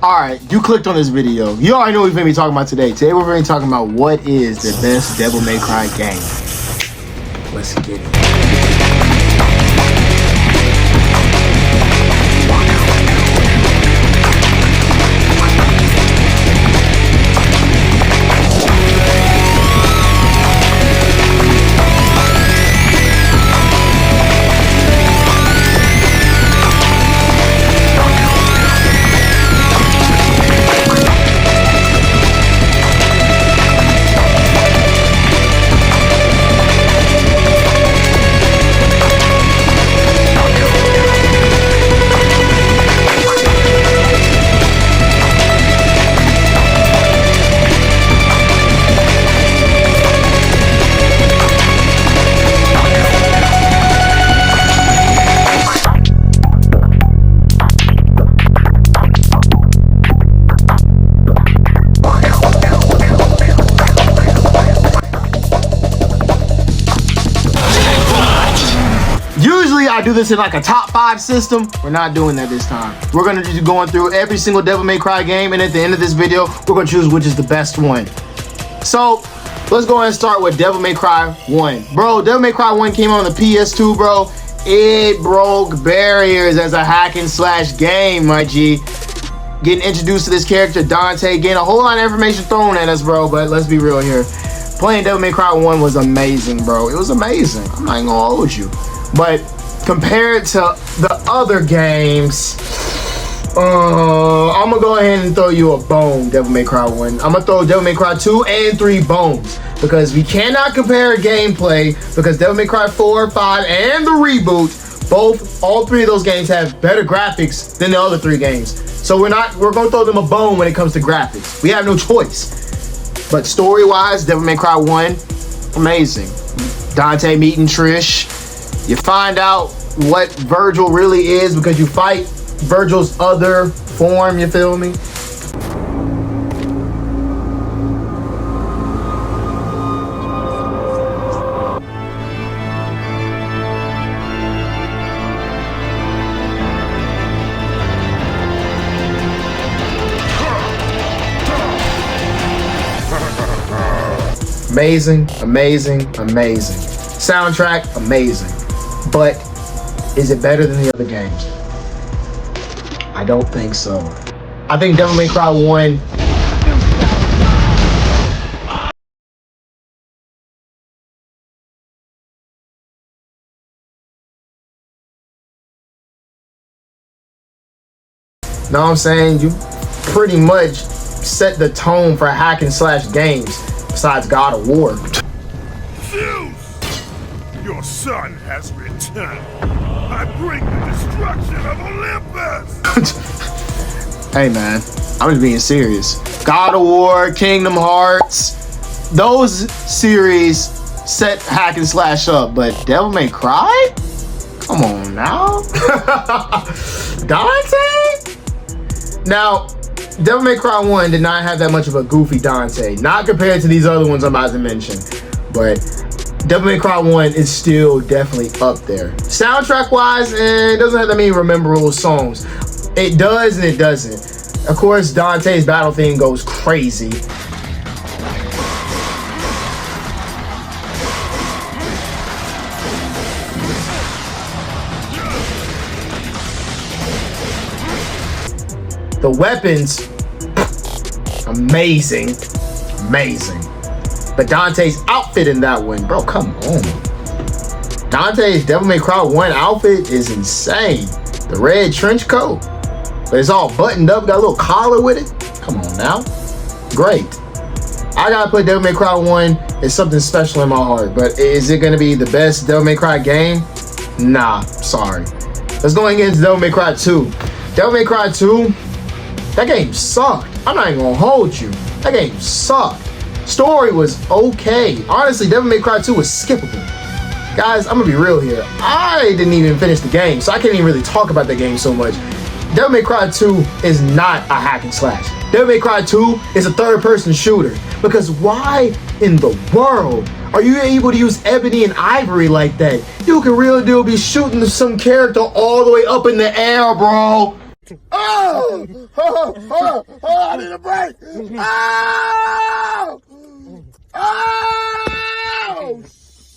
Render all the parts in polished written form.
Alright, you clicked on this video. You already know what we're going to be talking about today. Today we're going to be talking about what is the best Devil May Cry game. Let's get it. Usually I do this in like a top 5 system. We're not doing that this time. We're gonna be going through every single Devil May Cry game, and at the end of this video, we're gonna choose which is the best one. So let's go ahead and start with Devil May Cry 1. Bro, Devil May Cry 1 came out on the PS2, bro. It broke barriers as a hack and slash game, my G. Getting introduced to this character, Dante, getting a whole lot of information thrown at us, bro, but let's be real here. Playing Devil May Cry 1 was amazing, bro. It was amazing. I'm not even gonna hold you. But compared to the other games, I'm gonna go ahead and throw you a bone, Devil May Cry 1. I'm gonna throw Devil May Cry 2 and 3 bones, because we cannot compare gameplay, because Devil May Cry 4, 5, and the reboot, all three of those games have better graphics than the other 3 games. So we're gonna throw them a bone when it comes to graphics. We have no choice. But story-wise, Devil May Cry 1, amazing. Dante meeting Trish. You find out what Virgil really is because you fight Virgil's other form, you feel me? Amazing, amazing, amazing. Soundtrack, amazing. But is it better than the other games? I don't think so. I think Devil May Cry 1 know what I'm saying? You pretty much set the tone for hack and slash games besides God of War. Your son has returned. I bring the destruction of Olympus! Hey man, I'm just being serious. God of War, Kingdom Hearts, those series set hack and slash up, but Devil May Cry? Come on now. Dante? Now, Devil May Cry 1 did not have that much of a goofy Dante, not compared to these other ones I'm about to mention, but Devil May Cry 1 is still definitely up there. Soundtrack wise, it doesn't have that many memorable songs. It does and it doesn't. Of course, Dante's battle theme goes crazy. The weapons, amazing, amazing. But Dante's outfit in that one, bro, come on. Dante's Devil May Cry 1 outfit is insane. The red trench coat, but it's all buttoned up, got a little collar with it. Come on now. Great. I gotta put Devil May Cry 1 as something special in my heart, but is it gonna be the best Devil May Cry game? Nah, sorry. Let's go and get into Devil May Cry 2. Devil May Cry 2, that game sucked. I'm not even gonna hold you. That game sucked. Story was okay. Honestly, Devil May Cry 2 was skippable. Guys, I'm gonna be real here. I didn't even finish the game, so I can't even really talk about the game so much. Devil May Cry 2 is not a hack and slash. Devil May Cry 2 is a third-person shooter. Because why in the world are you able to use ebony and ivory like that? You can real deal be shooting some character all the way up in the air, bro. Oh! I need a break. Oh! Oh!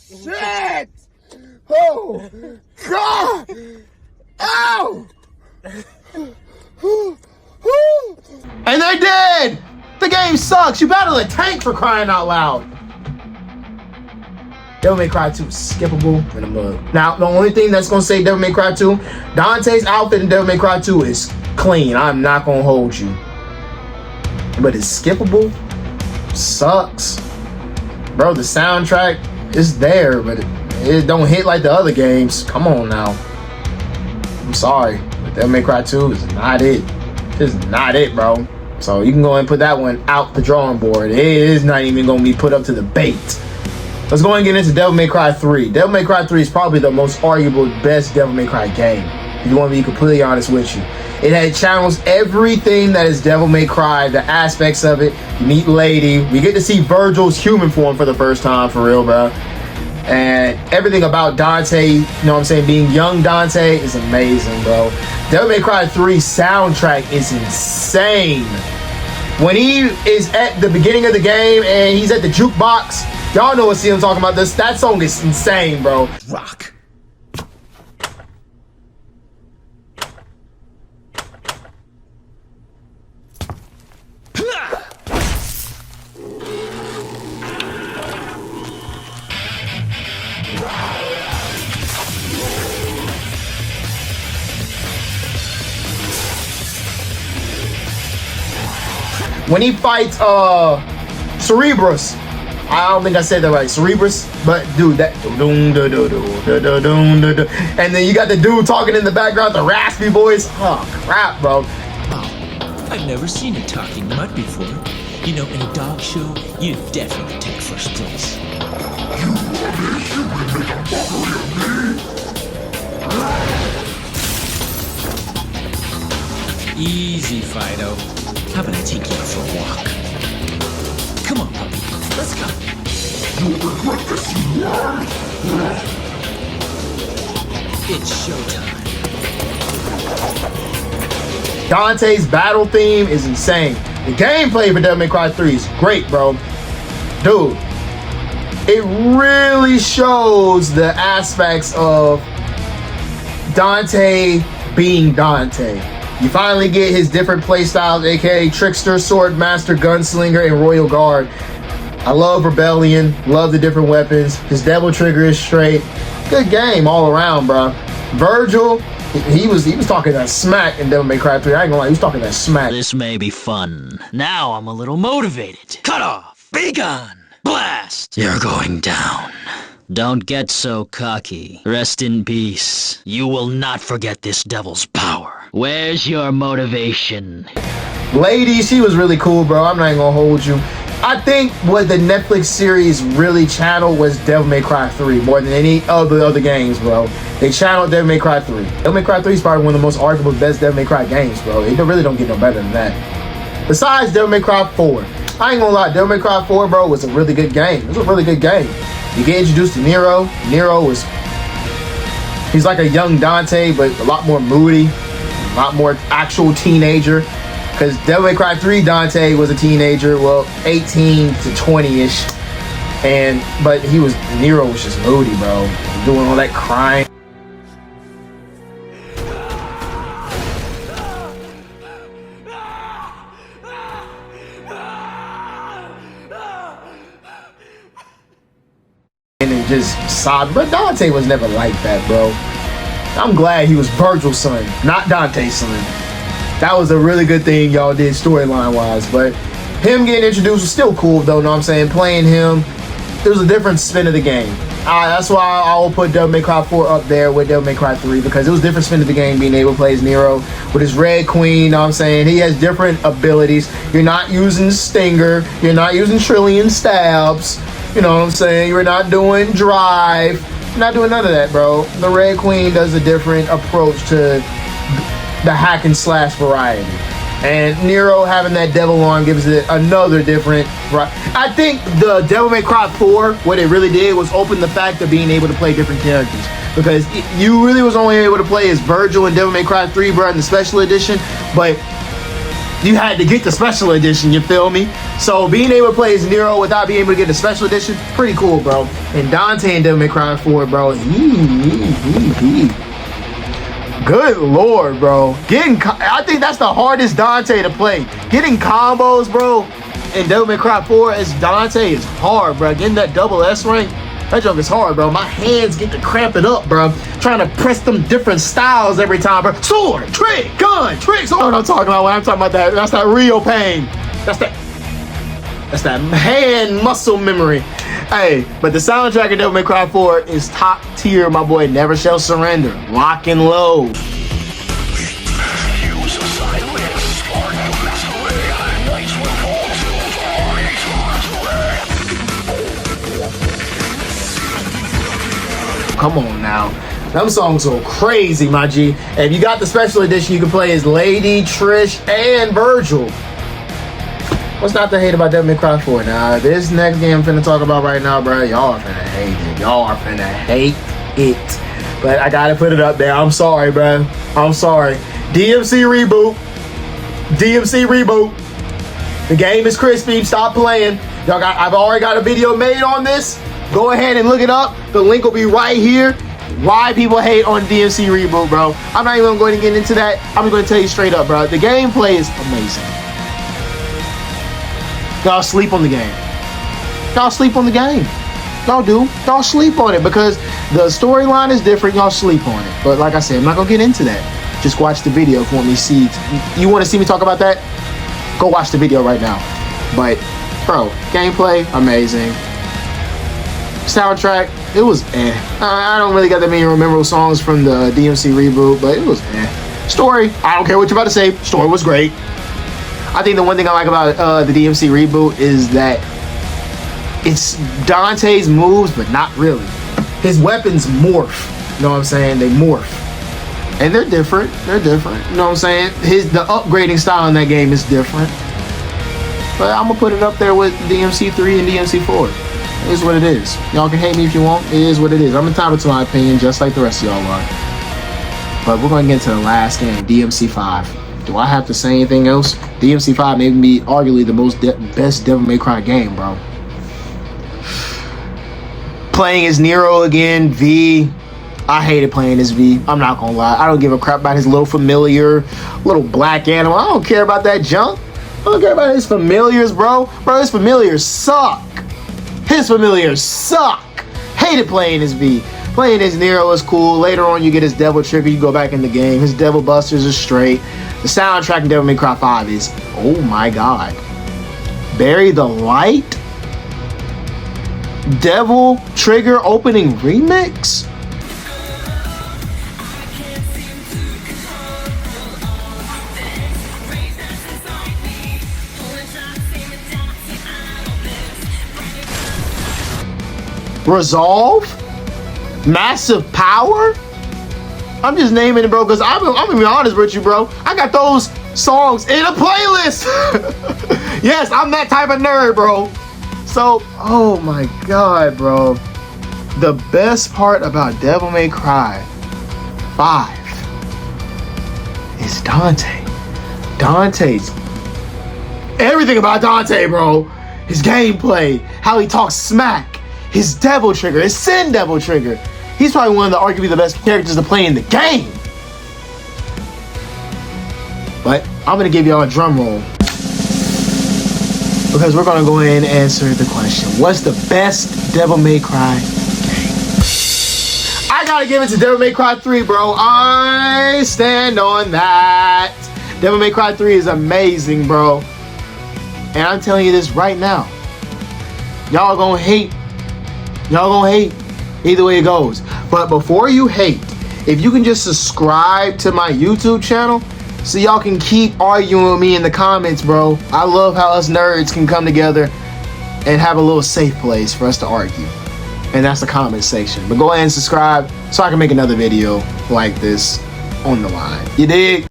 Shit! Oh! God! Oh! And they did! The game sucks. You battle a tank for crying out loud. Devil May Cry 2 is skippable in the mud. Now, the only thing that's gonna say Devil May Cry 2, Dante's outfit in Devil May Cry 2 is clean. I'm not gonna hold you. But it's skippable. Sucks. Bro, the soundtrack is there, but it don't hit like the other games. Come on now. I'm sorry, but Devil May Cry 2 is not it. It's not it, bro. So you can go and put that one out the drawing board. It is not even gonna be put up to debate. Let's go and get into Devil May Cry 3. Devil May Cry 3 is probably the most arguable, best Devil May Cry game. If you want to be completely honest with you. It channels everything that is Devil May Cry, the aspects of it. You meet Lady. We get to see Virgil's human form for the first time, for real, bro. And everything about Dante, you know what I'm saying, being young Dante is amazing, bro. Devil May Cry 3 soundtrack is insane. When he is at the beginning of the game and he's at the jukebox, y'all know what I'm talking about. That song is insane, bro. Rock. When he fights Cerebrus, I don't think I said that right, Cerebrus, but dude, that and then you got the dude talking in the background, the raspy voice. Oh crap, bro. Oh, I've never seen a talking mutt before. You know, in a dog show, you'd definitely take first place. Easy, Fido. How about I take you out for a walk? Come on, puppy. Let's go. You'll regret this, you learn. It's showtime. Dante's battle theme is insane. The gameplay for Devil May Cry 3 is great, bro. Dude, it really shows the aspects of Dante being Dante. You finally get his different playstyles, aka Trickster, Swordmaster, Gunslinger, and Royal Guard. I love Rebellion, love the different weapons. His Devil Trigger is straight. Good game all around, bro. Virgil, he was talking that smack in Devil May Cry 3. I ain't gonna lie, he was talking that smack. This may be fun. Now I'm a little motivated. Cut off! Be gone! Blast! You're going down. Don't get so cocky. Rest in peace. You will not forget this devil's power. Where's your motivation? Lady, she was really cool, bro. I'm not even gonna hold you. I think what the Netflix series really channeled was Devil May Cry 3 more than any of the other games, bro. They channeled Devil May Cry 3. Devil May Cry 3 is probably one of the most arguable, best Devil May Cry games, bro. It really don't get no better than that. Besides Devil May Cry 4. I ain't gonna lie, Devil May Cry 4, bro, was a really good game. It was a really good game. You get introduced to Nero. He's like a young Dante, but a lot more moody, a lot more actual teenager. Because Devil May Cry 3 Dante was a teenager, well, 18 to 20-ish. But Nero was just moody, bro. Doing all that crying. And just sobbed. But Dante was never like that, bro. I'm glad he was Virgil's son, not Dante's son. That was a really good thing y'all did storyline-wise. But him getting introduced was still cool, though, know what I'm saying? Playing him, there was a different spin of the game. That's why I will put Devil May Cry 4 up there with Devil May Cry 3, because it was a different spin of the game being able to play as Nero with his Red Queen, know what I'm saying? He has different abilities. You're not using Stinger. You're not using Trillion Stabs. You know what I'm saying? You're not doing Drive. You're not doing none of that, bro. The Red Queen does a different approach to the hack and slash variety. And Nero having that devil on gives it another different. I think the Devil May Cry 4, what it really did was open the fact of being able to play different characters. Because you really was only able to play as Virgil in Devil May Cry 3, bro, in the special edition. But you had to get the special edition, you feel me? So being able to play as Nero without being able to get the special edition, pretty cool, bro. And Dante and Devil May Cry 4, bro. Good lord, bro. I think that's the hardest Dante to play. Getting combos, bro, in Devil May Cry 4 as Dante is hard, bro. Getting that double S rank, that joke is hard, bro. My hands get to cramping up, bro. Trying to press them different styles every time, bro. Sword, trick, gun, trick. So what I'm talking about when I'm talking about that. That's that real pain. That's that hand muscle memory. Hey, but the soundtrack of Devil May Cry 4 is top tier, my boy. Never Shall Surrender. Lock and load. Come on now. Them songs go crazy, my G. And if you got the special edition, you can play as Lady, Trish, and Virgil. What's not to hate about Devil May Cry 4? Now, this next game I'm finna talk about right now, bro, y'all are finna hate it. Y'all are finna hate it. But I gotta put it up there. I'm sorry, bro. I'm sorry. DMC reboot. DMC reboot. The game is crispy. Stop playing. I've already got a video made on this. Go ahead and look it up. The link will be right here. Why people hate on DMC reboot, bro. I'm not even going to get into that. I'm going to tell you straight up, bro. The gameplay is amazing. Y'all sleep on the game. Y'all sleep on the game. Y'all do. Y'all sleep on it because the storyline is different. Y'all sleep on it. But like I said, I'm not going to get into that. Just watch the video if you want me to see. You want to see me talk about that? Go watch the video right now. But, bro, gameplay, amazing. Soundtrack, it was I don't really got that many memorable songs from the DMC reboot, but it was Story, I don't care what you're about to say. Story was great. I think the one thing I like about the DMC reboot is that it's Dante's moves, but not really. His weapons morph. You know what I'm saying? They morph. And they're different. They're different. You know what I'm saying? The upgrading style in that game is different. But I'm going to put it up there with DMC 3 and DMC 4. It is what it is. Y'all can hate me if you want. It is what it is. I'm entitled to my opinion just like the rest of y'all are. But we're going to get into the last game, DMC 5. Do I have to say anything else? DMC 5 may be arguably the best Devil May Cry game, bro. Playing as Nero again, V. I hated playing as V. I'm not going to lie. I don't give a crap about his little familiar, little black animal. I don't care about that junk. I don't care about his familiars, bro. Bro, his familiars suck. His familiars suck. Hated playing as V. Playing as Nero is cool. Later on, you get his Devil Trigger. You go back in the game. His Devil Busters is straight. The soundtrack in Devil May Cry 5 is, oh my god. Bury the Light? Devil Trigger opening remix? Resolve? Massive Power? I'm just naming it, bro, because I'm gonna be honest with you, bro. I got those songs in a playlist. Yes, I'm that type of nerd, bro. So, oh my god, bro. The best part about Devil May Cry 5 is Dante. Dante's everything about Dante, bro. His gameplay, how he talks smack. His Devil Trigger, his Sin Devil Trigger. He's probably one of arguably the best characters to play in the game. But I'm gonna give y'all a drum roll because we're gonna go in and answer the question: what's the best Devil May Cry game? I gotta give it to Devil May Cry 3, bro. I stand on that. Devil May Cry 3 is amazing, bro. And I'm telling you this right now. Y'all gonna hate. Y'all gonna hate either way it goes. But before you hate, if you can just subscribe to my YouTube channel so y'all can keep arguing with me in the comments, bro. I love how us nerds can come together and have a little safe place for us to argue. And that's the comment section. But go ahead and subscribe so I can make another video like this on the line. You dig?